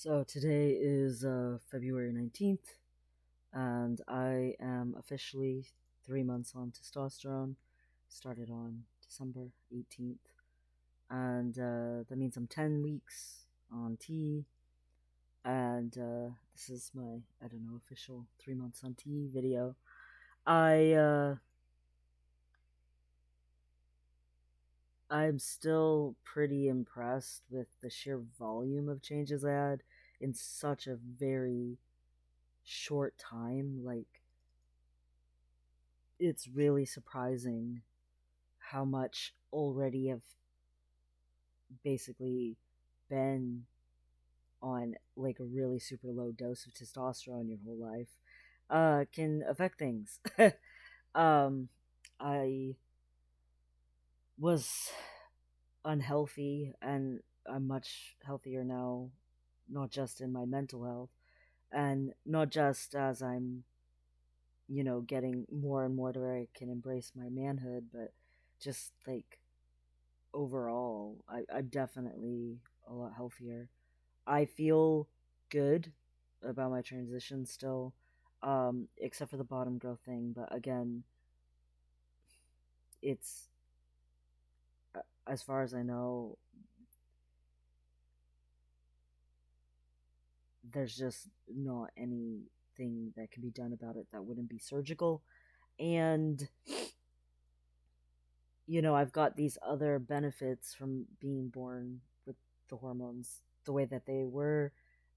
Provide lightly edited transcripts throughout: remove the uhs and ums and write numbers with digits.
So today is February 19th, and I am officially 3 months on testosterone. Started on December 18th, and that means I'm 10 weeks on T, and this is my, I don't know, official 3 months on T video. I, uh, I'm still pretty impressed with the sheer volume of changes I had in such a very short time. Like, it's really surprising how much already have basically been on like a really super low dose of testosterone your whole life can affect things. um I was unhealthy, and I'm much healthier now, not just in my mental health, and not just as I'm getting more and more to where I can embrace my manhood, but just like overall, I'm definitely a lot healthier. I feel good about my transition still, except for the bottom growth thing. But again, it's as far as I know, there's just not anything that can be done about it that wouldn't be surgical. And I've got these other benefits from being born with the hormones the way that they were,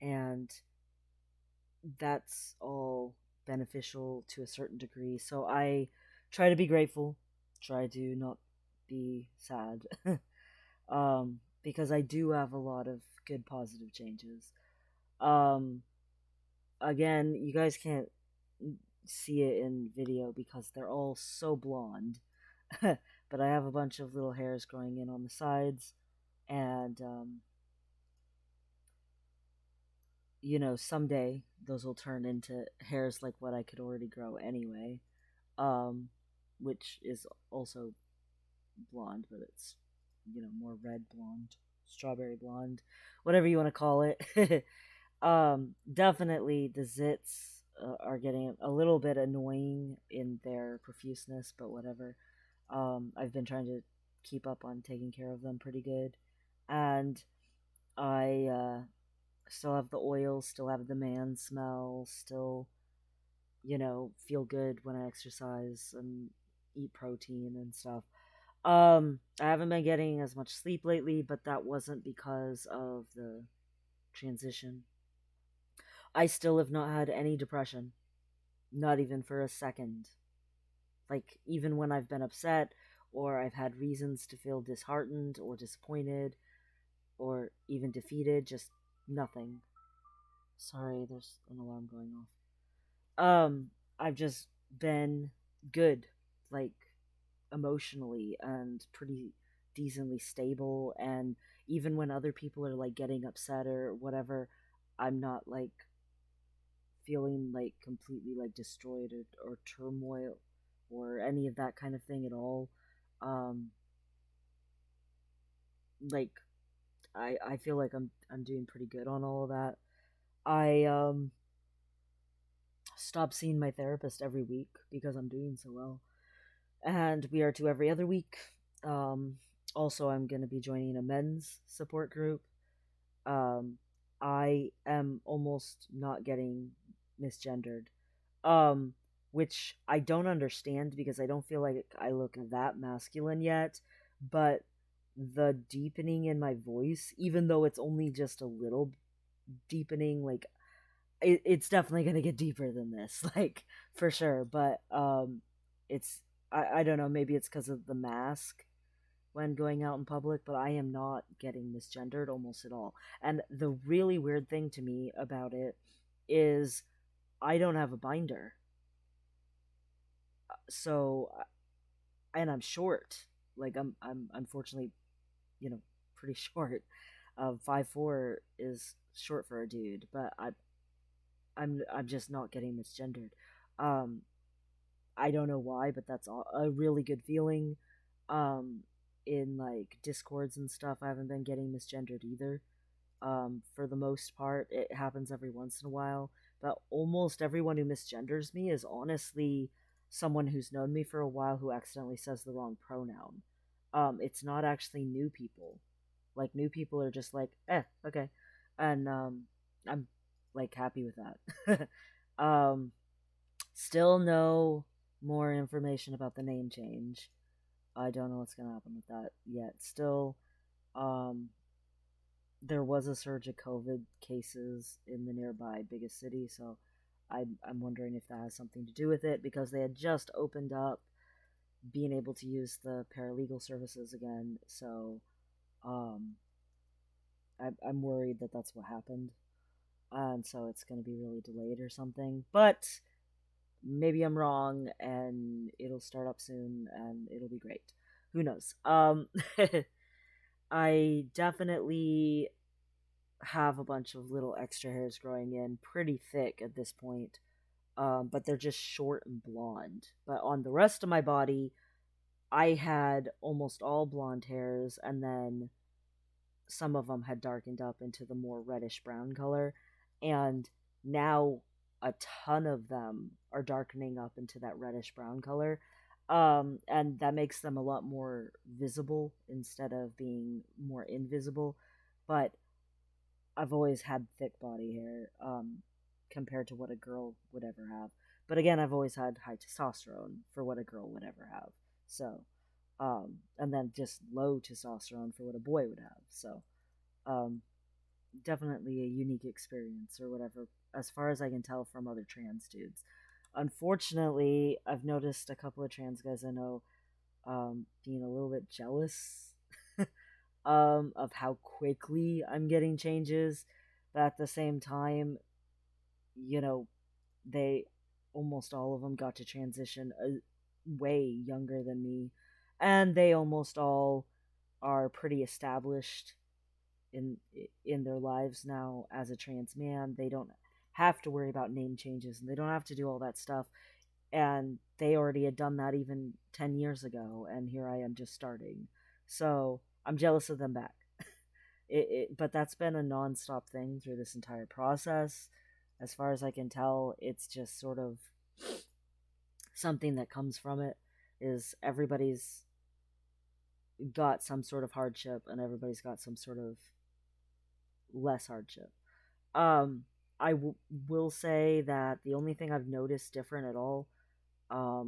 and that's all beneficial to a certain degree. So I try to be grateful, try to not be sad, because I do have a lot of good positive changes. Um, Again, you guys can't see it in video because they're all so blonde, but I have a bunch of little hairs growing in on the sides, and someday those will turn into hairs like what I could already grow anyway, um, which is also blonde, but it's more red blonde, strawberry blonde, whatever you want to call it. Definitely the zits are getting a little bit annoying in their profuseness, but whatever. I've been trying to keep up on taking care of them pretty good, and I still have the oil, still have the man smell, still, feel good when I exercise and eat protein and stuff. I haven't been getting as much sleep lately, but that wasn't because of the transition. I still have not had any depression, not even for a second. Like, even when I've been upset, or I've had reasons to feel disheartened or disappointed, or even defeated, just nothing. Sorry, there's an alarm going off. I've just been good, like emotionally, and pretty decently stable. And even when other people are like getting upset or whatever, I'm not like feeling like completely like destroyed, or turmoil or any of that kind of thing at all. Um, like I feel like I'm doing pretty good on all of that. I stop seeing my therapist every week because I'm doing so well, and we are to every other week. Um, Also, I'm going to be joining a men's support group. Um, I am almost not getting misgendered, um, which I don't understand because I don't feel like I look that masculine yet. But the deepening in my voice, even though it's only just a little deepening, like it's definitely gonna get deeper than this, like for sure. But it's I don't know, maybe it's because of the mask when going out in public, but I am not getting misgendered almost at all. And the really weird thing to me about it is I don't have a binder. So, and I'm short. Like I'm unfortunately, you know, pretty short. 5'4" is short for a dude, but I'm just not getting misgendered. Um, I don't know why, but that's a really good feeling. In like discords and stuff, I haven't been getting misgendered either. For the most part, it happens every once in a while, but almost everyone who misgenders me is honestly someone who's known me for a while who accidentally says the wrong pronoun. It's not actually new people. Like, new people are just like, okay. And I'm like happy with that. Still no more information about the name change. I don't know what's gonna happen with that yet. Still, um, there was a surge of COVID cases in the nearby biggest city, so I'm wondering if that has something to do with it because they had just opened up being able to use the paralegal services again. So um, I'm worried that that's what happened, and so it's going to be really delayed or something. But maybe I'm wrong, and it'll start up soon, and it'll be great. Who knows? I definitely have a bunch of little extra hairs growing in, pretty thick at this point, but they're just short and blonde. But on the rest of my body, I had almost all blonde hairs, and then some of them had darkened up into the more reddish brown color, and now a ton of them are darkening up into that reddish brown color. And that makes them a lot more visible instead of being more invisible. But I've always had thick body hair, compared to what a girl would ever have. But again, I've always had high testosterone for what a girl would ever have. So, and then just low testosterone for what a boy would have. So, um, definitely a unique experience or whatever, as far as I can tell from other trans dudes. Unfortunately, I've noticed a couple of trans guys I know, being a little bit jealous of how quickly I'm getting changes, but at the same time, you know, they almost all of them got to transition way younger than me, and they almost all are pretty established in in their lives now as a trans man. They don't have to worry about name changes, and they don't have to do all that stuff. And they already had done that even 10 years ago, and here I am just starting. So I'm jealous of them back. But that's been a nonstop thing through this entire process. As far as I can tell, it's just sort of something that comes from it. Is everybody's got some sort of hardship, and everybody's got some sort of less hardship. Um, will say that the only thing I've noticed different at all,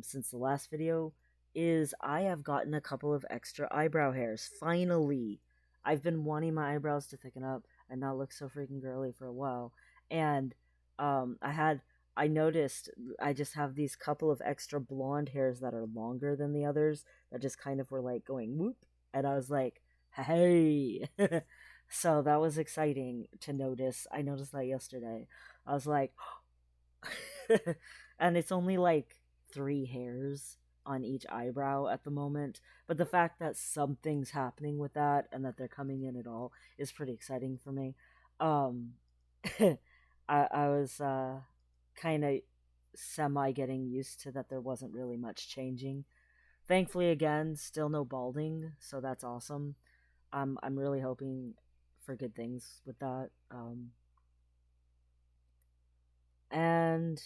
since the last video, is I have gotten a couple of extra eyebrow hairs. Finally, I've been wanting my eyebrows to thicken up and not look so freaking girly for a while, and I noticed I just have these couple of extra blonde hairs that are longer than the others that just kind of were like going whoop, and I was like, hey. So that was exciting to notice. I noticed that yesterday. I was like, and it's only like 3 hairs on each eyebrow at the moment. But the fact that something's happening with that and that they're coming in at all is pretty exciting for me. Um, I was kind of semi getting used to that there wasn't really much changing. Thankfully, again, still no balding, so that's awesome. I'm really hoping for good things with that. And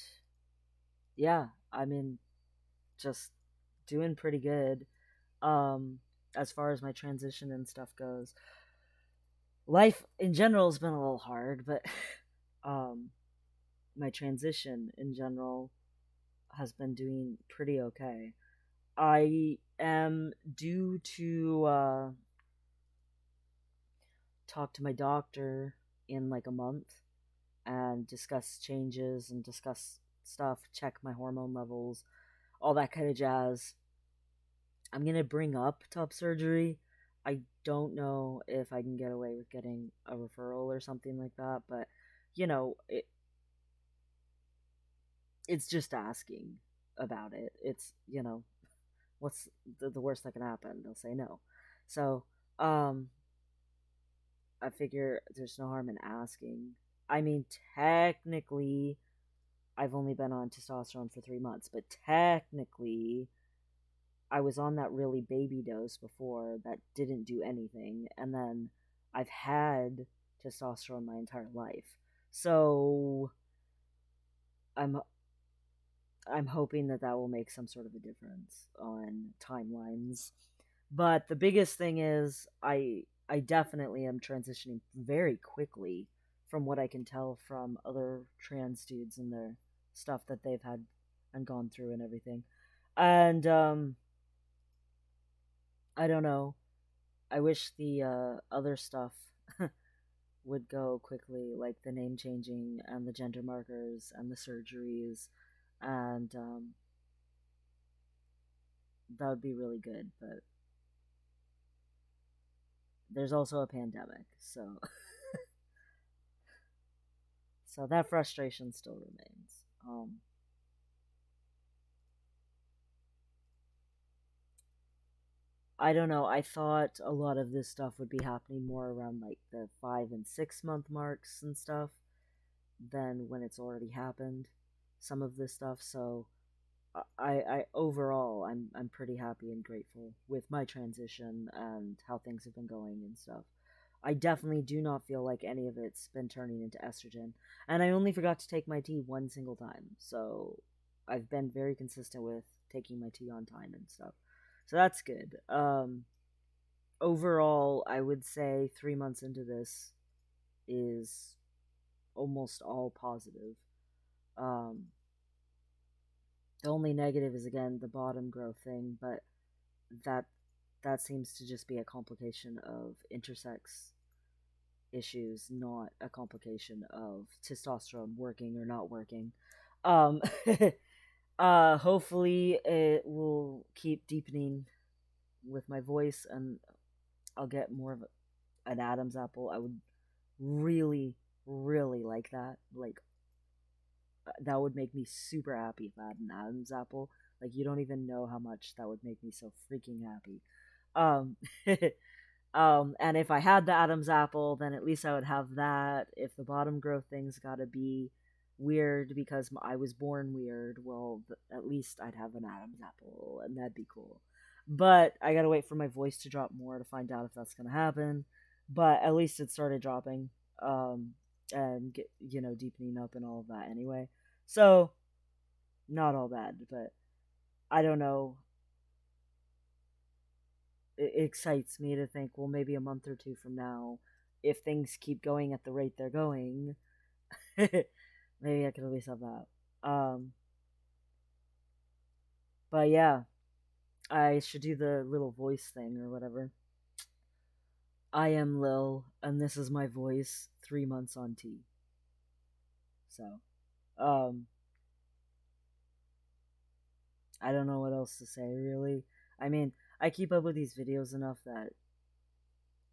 yeah, I mean, just doing pretty good. Um, as far as my transition and stuff goes, life in general has been a little hard, but um, my transition in general has been doing pretty okay. I am due to talk to my doctor in like a month and discuss changes and discuss stuff, check my hormone levels, all that kind of jazz. I'm going to bring up top surgery. I don't know if I can get away with getting a referral or something like that, but you know, it's just asking about it. It's, what's the worst that can happen? They'll say no. So, um, I figure there's no harm in asking. I mean, technically, I've only been on testosterone for 3 months, but technically, I was on that really baby dose before that didn't do anything, and then I've had testosterone my entire life. So I'm I'm hoping that that will make some sort of a difference on timelines. But the biggest thing is I definitely am transitioning very quickly from what I can tell from other trans dudes and their stuff that they've had and gone through and everything. And I don't know. I wish the other stuff would go quickly, like the name changing and the gender markers and the surgeries, and that would be really good. But there's also a pandemic, so so that frustration still remains. I don't know. I thought a lot of this stuff would be happening more around like the 5 and 6 month marks and stuff than when it's already happened. Some of this stuff, so I overall I'm pretty happy and grateful with my transition and how things have been going and stuff. I definitely do not feel like any of it's been turning into estrogen, and I only forgot to take my tea one single time, so I've been very consistent with taking my tea on time and stuff. So that's good. Overall, I would say 3 months into this is almost all positive. Um, the only negative is again the bottom growth thing, but that that seems to just be a complication of intersex issues, not a complication of testosterone working or not working. Um, Hopefully, it will keep deepening with my voice, and I'll get more of an Adam's apple. I would really, really like that. Like, that would make me super happy if I had an Adam's apple. Like, you don't even know how much that would make me so freaking happy. Um, and if I had the Adam's apple, then at least I would have that. If the bottom growth thing's gotta be weird because I was born weird, well, at least I'd have an Adam's apple, and that'd be cool. But I gotta wait for my voice to drop more to find out if that's gonna happen. But at least it started dropping, um, and deepening up and all of that anyway. So not all bad, but I don't know. It excites me to think, well, maybe a month or two from now, if things keep going at the rate they're going, maybe I could at least have that. But yeah, I should do the little voice thing or whatever. I am Lil, and this is my voice 3 months on T. So, um, I don't know what else to say, really. I mean, I keep up with these videos enough that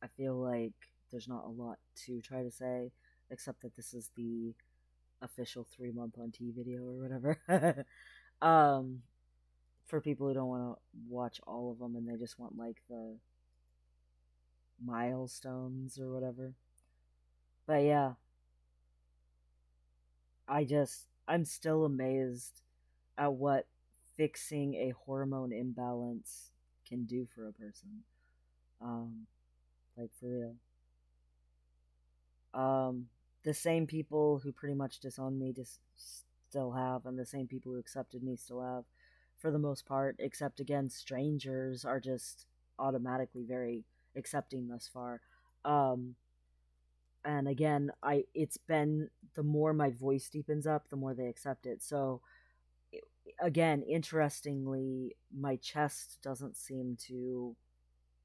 I feel like there's not a lot to try to say, except that this is the official 3 month on T video or whatever. um, for people who don't want to watch all of them and they just want like the milestones or whatever. But yeah, I'm still amazed at what fixing a hormone imbalance can do for a person. Um, like for real. Um, the same people who pretty much disowned me just still have, and the same people who accepted me still have, for the most part. Except again, strangers are just automatically very accepting thus far. Um, and again, I it's been the more my voice deepens up, the more they accept it. So again, interestingly, my chest doesn't seem to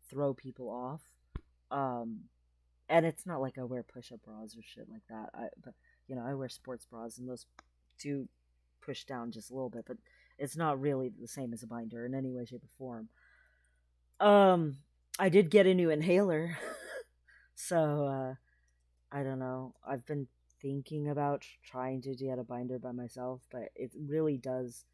throw people off. Um, and it's not like I wear push-up bras or shit like that. But I wear sports bras, and those do push down just a little bit, but it's not really the same as a binder in any way, shape, or form. Um, I did get a new inhaler, so I don't know. I've been thinking about trying to get a binder by myself, but it really does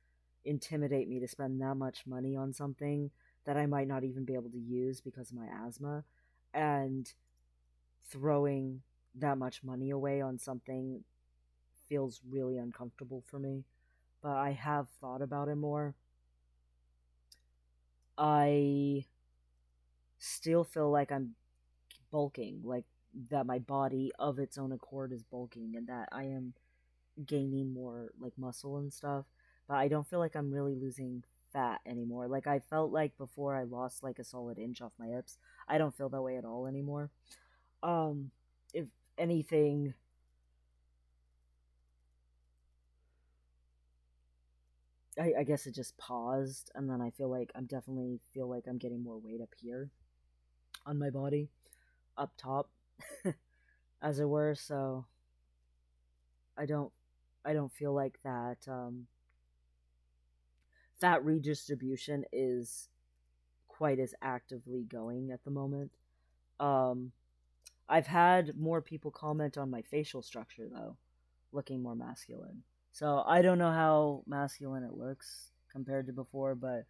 intimidate me to spend that much money on something that I might not even be able to use because of my asthma, and throwing that much money away on something feels really uncomfortable for me. But I have thought about it more. I still feel like I'm bulking. Like, that my body of its own accord is bulking and that I am gaining more like muscle and stuff, but I don't feel like I'm really losing fat anymore. Like I felt like before I lost like a solid inch off my hips. I don't feel that way at all anymore. If anything, I guess it just paused, and then I feel like I'm definitely feel like I'm getting more weight up here on my body, up top, as it were. So I don't, I don't feel like that fat redistribution is quite as actively going at the moment. Um, I've had more people comment on my facial structure though, looking more masculine. So I don't know how masculine it looks compared to before, but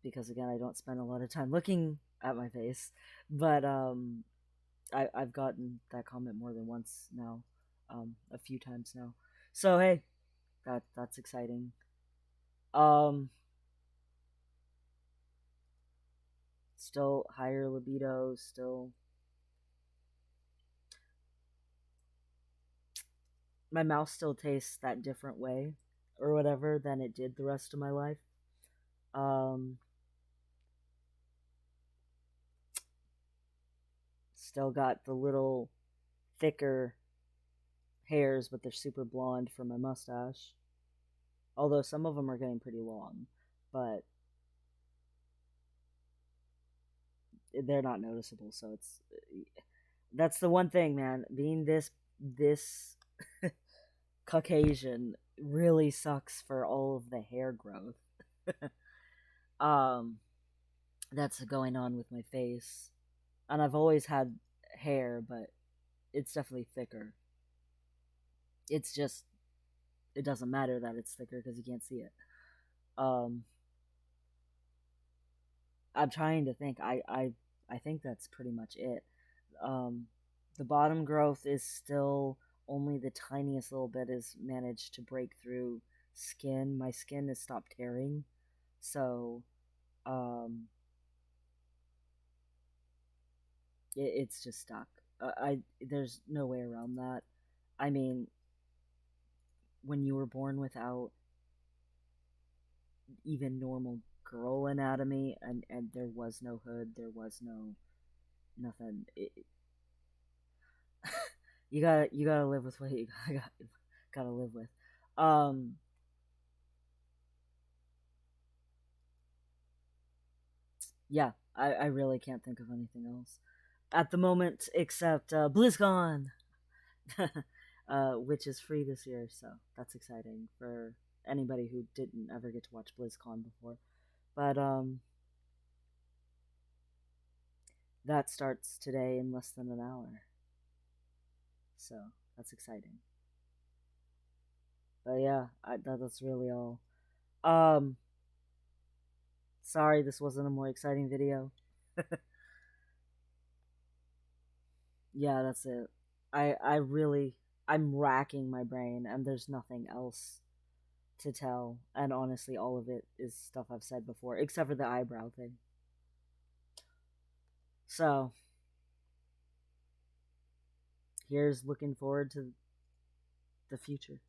because again, I don't spend a lot of time looking at my face, but I've gotten that comment more than once now, a few times now. So hey, that's exciting. Um, Still higher libido, still my mouth still tastes that different way or whatever than it did the rest of my life. Um, Still got the little thicker hairs, but they're super blonde for my mustache. Although some of them are getting pretty long, but they're not noticeable. So it's that's the one thing, man. Being this Caucasian really sucks for all of the hair growth. um, that's going on with my face, and I've always had hair, but it's definitely thicker. It's just it doesn't matter that it's thicker because you can't see it. Um, I'm trying to think. I think that's pretty much it. Um, the bottom growth is still only the tiniest little bit has managed to break through skin. My skin has stopped tearing, so um, it's just stuck. I There's no way around that. I mean, when you were born without even normal girl anatomy, and there was no hood, there was no nothing. You gotta live with what you gotta live with. Um, yeah, I really can't think of anything else at the moment except BlizzCon, which is free this year, so that's exciting for anybody who didn't ever get to watch BlizzCon before. But that starts today in less than an hour, so that's exciting. But yeah, that's really all. Um, Sorry this wasn't a more exciting video. Yeah, that's it. I really I'm racking my brain and there's nothing else to tell. And honestly, all of it is stuff I've said before, except for the eyebrow thing. So here's looking forward to the future.